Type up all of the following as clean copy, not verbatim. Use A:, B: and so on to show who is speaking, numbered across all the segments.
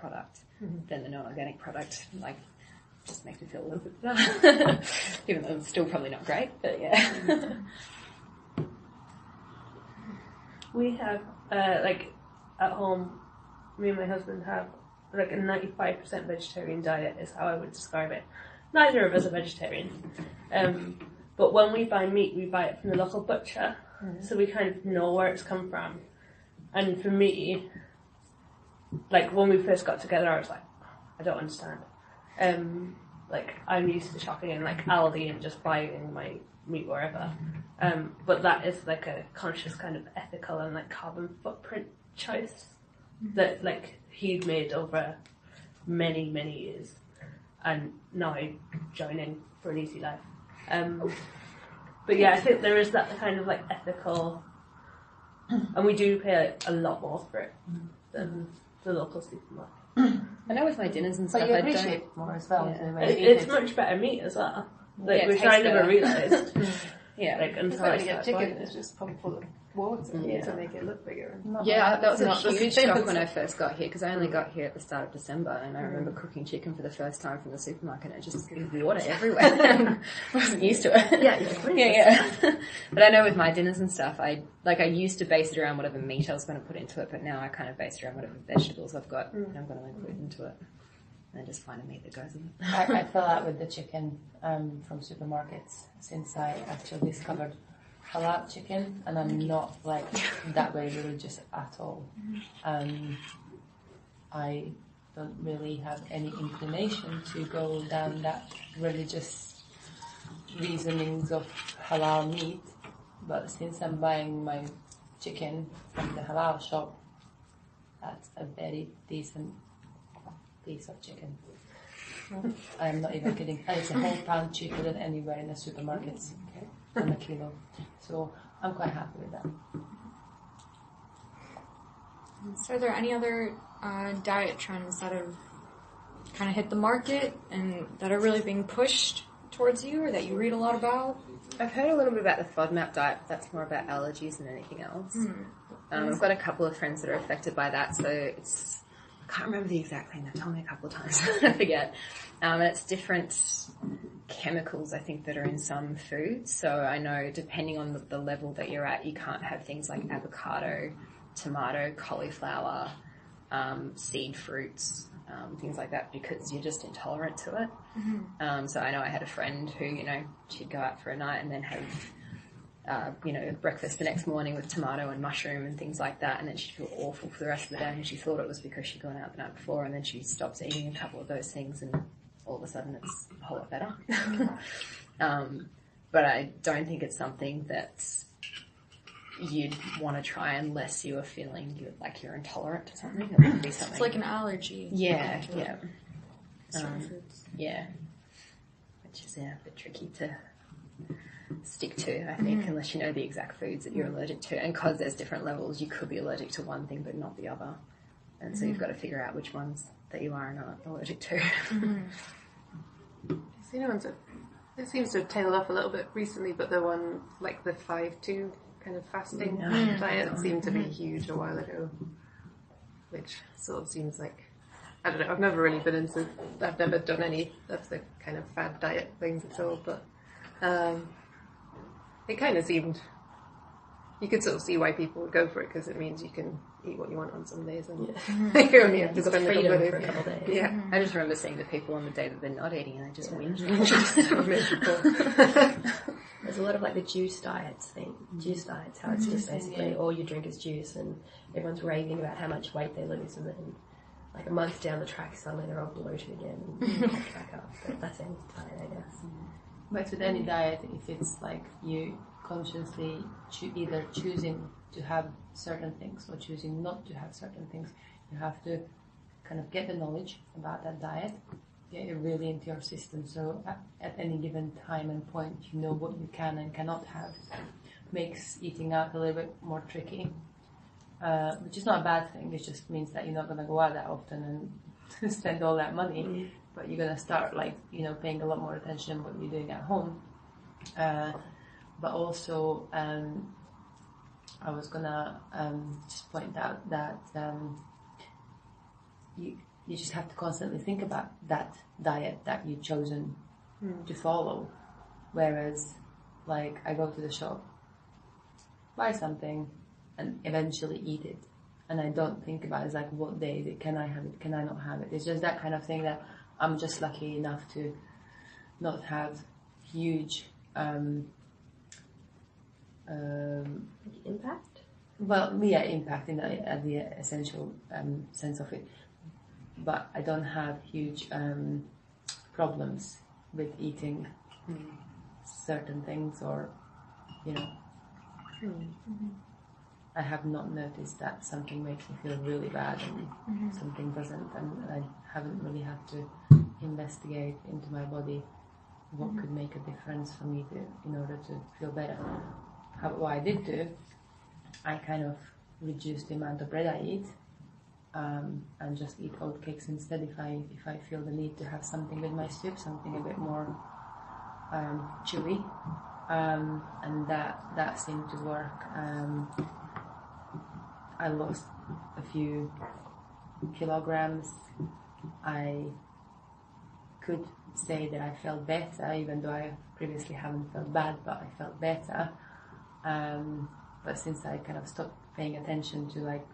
A: product than the non-organic product. Like, just makes me feel a little bit better. Even though it's still probably not great, but yeah.
B: We have, like, at home, me and my husband have, like, a 95% vegetarian diet is how I would describe it. Neither of us are vegetarian. But when we buy meat, we buy it from the local butcher, so we kind of know where it's come from. And for me, like, when we first got together, I was like, I don't understand. Like, I'm used to shopping in, like, Aldi and just buying my meat wherever. But that is, like, a conscious kind of ethical and, like, carbon footprint choice that, like, he'd made over many, many years. And now I join in for an easy life. But yeah, I think there is that kind of, like, ethical, and we do pay a lot more for it than the local supermarket.
A: I know with my dinners and stuff,
C: but you appreciate it more as well.
B: Yeah. It's much better meat as well, like, which I never realised.
A: Yeah,
B: like, until I started
C: chicken, it's just pumped full of water to make it look bigger.
A: Yeah, that was a huge shock when I first got here, because I only got here at the start of December, and I remember cooking chicken for the first time from the supermarket, and it just was water everywhere. I wasn't used to it. Yeah. But I know with my dinners and stuff, I used to base it around whatever meat I was going to put into it, but now I kind of base it around whatever vegetables I've got, and I'm going to include into it. And just find a meat that goes in it.
C: I fell out with the chicken from supermarkets since I actually discovered halal chicken, and I'm not like that way religious at all. I don't really have any inclination to go down that religious reasonings of halal meat, but since I'm buying my chicken from the halal shop, that's a very decent piece of chicken. I'm not even kidding. And it's a whole pound cheaper than anywhere in the supermarkets on a kilo. So I'm quite happy with that.
D: So are there any other diet trends that have kind of hit the market and that are really being pushed towards you, or that you read a lot about?
A: I've heard a little bit about the FODMAP diet, but that's more about allergies than anything else. I've got a couple of friends that are affected by that, so it's, I can't remember the exact thing. They've told me a couple of times. I forget. And it's different chemicals, I think, that are in some foods. So I know depending on the level that you're at, you can't have things like avocado, tomato, cauliflower, seed fruits, things like that, because you're just intolerant to it. So I know I had a friend who, she'd go out for a night and then have breakfast the next morning with tomato and mushroom and things like that, and then she'd feel awful for the rest of the day, and she thought it was because she'd gone out the night before, and then she stops eating a couple of those things, and all of a sudden it's a whole lot better. But I don't think it's something that you'd want to try unless you are feeling you're intolerant to something. It would be something.
D: It's like an allergy.
A: Yeah.
D: Foods.
A: Yeah. Which is a bit tricky to stick to, I think, unless you know the exact foods that you're allergic to. And because there's different levels, you could be allergic to one thing but not the other. And so you've got to figure out which ones that you are not allergic to.
E: It seems to have tailed off a little bit recently, but the one, like the 5-2 kind of fasting diet seemed to be huge a while ago, which sort of seems like, I don't know, I've never really I've never done any of the kind of fad diet things at all, but it kind of seemed, you could sort of see why people would go for it, because it means you can eat what you want on some days, and you only have to spend a couple of days. Yeah.
A: I just remember seeing the people on the day that they're not eating, and they just whinge.
F: There's a lot of like the juice diets, how it's just basically all you drink is juice, and everyone's raving about how much weight they lose, and then like a month down the track suddenly they're all bloated again and pop back up. But that's any diet, I guess.
C: But with any diet, if it's like you consciously either choosing to have certain things or choosing not to have certain things, you have to kind of get the knowledge about that diet, get it really into your system, so at any given time and point you know what you can and cannot have. Makes eating out a little bit more tricky, which is not a bad thing. It just means that you're not going to go out that often and spend all that money, but you're going to start paying a lot more attention to what you're doing at home. But also I was going to just point out that you just have to constantly think about that diet that you've chosen to follow. Whereas, like, I go to the shop, buy something, and eventually eat it. And I don't think about it. It's like, what day can I have it? Can I not have it? It's just that kind of thing that I'm just lucky enough to not have huge
F: Impact?
C: well, yeah, impact in the essential sense of it. But I don't have huge problems with eating certain things, or, you know. I have not noticed that something makes me feel really bad and something doesn't, and I haven't really had to investigate into my body what could make a difference for me in order to feel better. What I did do, I kind of reduced the amount of bread I eat, and just eat oatcakes instead if I feel the need to have something with my soup, something a bit more chewy, and that seemed to work. I lost a few kilograms. I could say that I felt better, even though I previously haven't felt bad, but I felt better. But since I kind of stopped paying attention to like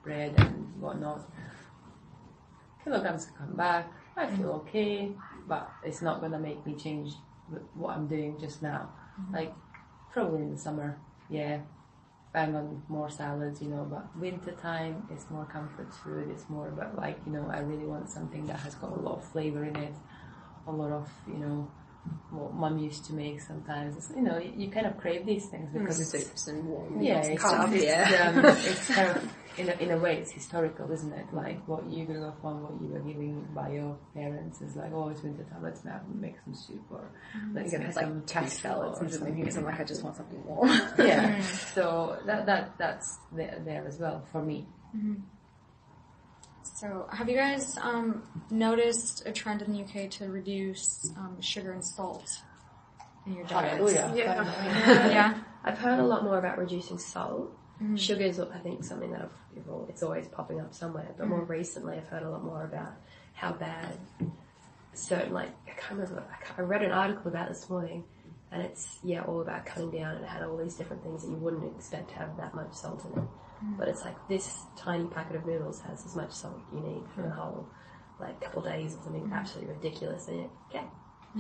C: bread and whatnot, kilograms come back. I feel okay, but it's not going to make me change what I'm doing just now. Like, probably in the summer, yeah, bang on more salads, you know, but winter time it's more comfort food. It's more about, like, you know, I really want something that has got a lot of flavor in it, a lot of, you know, what mum used to make sometimes. It's, you know, you kind of crave these things because it's
A: soups and warm.
C: yeah, it's kind of in a way it's historical, isn't it? Like what you grew up on, what you were given by your parents is like, oh, it's winter time, let's now make some soup, or let's make some
A: toast salads
C: or
A: and something.
C: something.
A: Because I'm like, I just want something warm.
C: Yeah, so that's there as well for me.
D: So, have you guys noticed a trend in the UK to reduce sugar and salt in your diet?
C: Hallelujah.
D: Yeah.
F: I've heard a lot more about reducing salt. Sugar is, I think, something that it's always popping up somewhere. But more recently, I've heard a lot more about how bad certain, like, I can't remember. I read an article about this morning, and it's all about cutting down, and it had all these different things that you wouldn't expect to have that much salt in it. But it's like this tiny packet of noodles has as much salt you need for the whole, like, couple of days or something absolutely ridiculous. And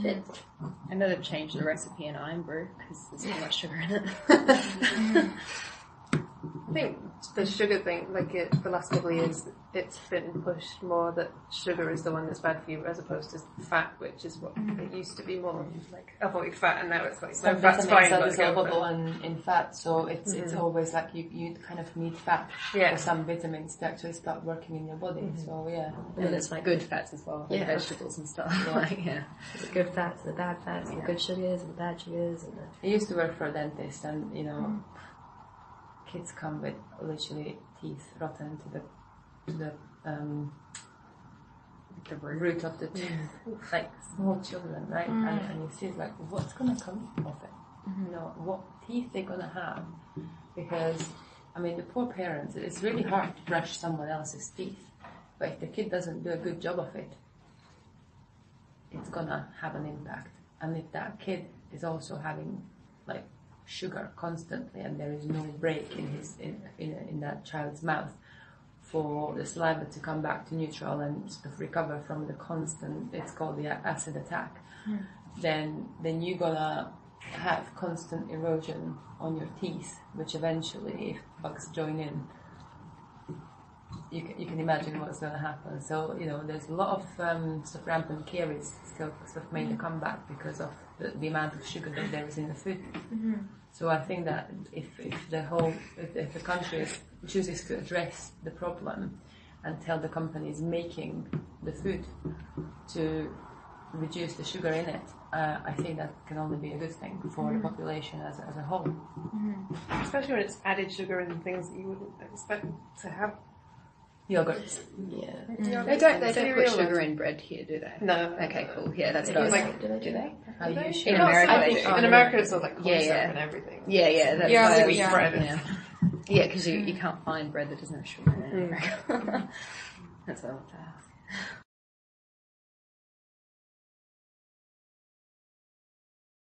F: shit.
A: I know they've changed the recipe in Iron Brew because there's too much sugar in it.
E: I think the sugar thing, like the last couple of years, it's been pushed more that sugar is the one that's bad for you, as opposed to fat, which is what it used to be more like avoid fat, and now it's like
C: Some
E: no, fat's
C: vitamins
E: fine.
C: are
E: But go for
C: dissolvable in fat, so it's always like you kind of need fat for some vitamins to actually start working in your body. So yeah,
A: And it's like good fats as well, like vegetables and stuff.
F: The good fats and the bad fats, and the good sugars and the bad sugars. And
C: I used to work for a dentist, and you know, kids come with literally teeth rotten to the root of the tooth, like small children, right? And you see, like, what's gonna come of it? You know, what teeth they're gonna have? Because I mean, the poor parents. It's really hard to brush someone else's teeth, but if the kid doesn't do a good job of it, it's gonna have an impact. And if that kid is also having like sugar constantly, and there is no break in that child's mouth for the saliva to come back to neutral and sort of recover from the constant, it's called the acid attack, then you're gonna have constant erosion on your teeth, which eventually, if bugs join in, you can imagine what's going to happen. So, you know, there's a lot of sort of rampant caries still sort of made a comeback because of the amount of sugar that there is in the food. So I think that if the country chooses to address the problem and tell the companies making the food to reduce the sugar in it, I think that can only be a good thing for the population as a whole.
E: especially when it's added sugar and things that you wouldn't expect to have.
C: Yogurts.
F: yeah.
A: They don't put
E: Cereal
A: sugar in bread here, do they?
E: No.
A: Okay, cool. Yeah, that's what I was
E: Like,
A: like. Do they?
C: Are you
E: In
C: sure?
A: America,
E: I
A: they
E: think
A: do.
E: in America it's all like corn
A: Yeah,
E: syrup
A: yeah.
E: and everything.
A: Yeah, that's
D: Yeah,
A: why
D: like
A: we
D: wheat
E: bread.
A: Yeah, because you can't find bread that doesn't have sugar in it. That's what I want to ask.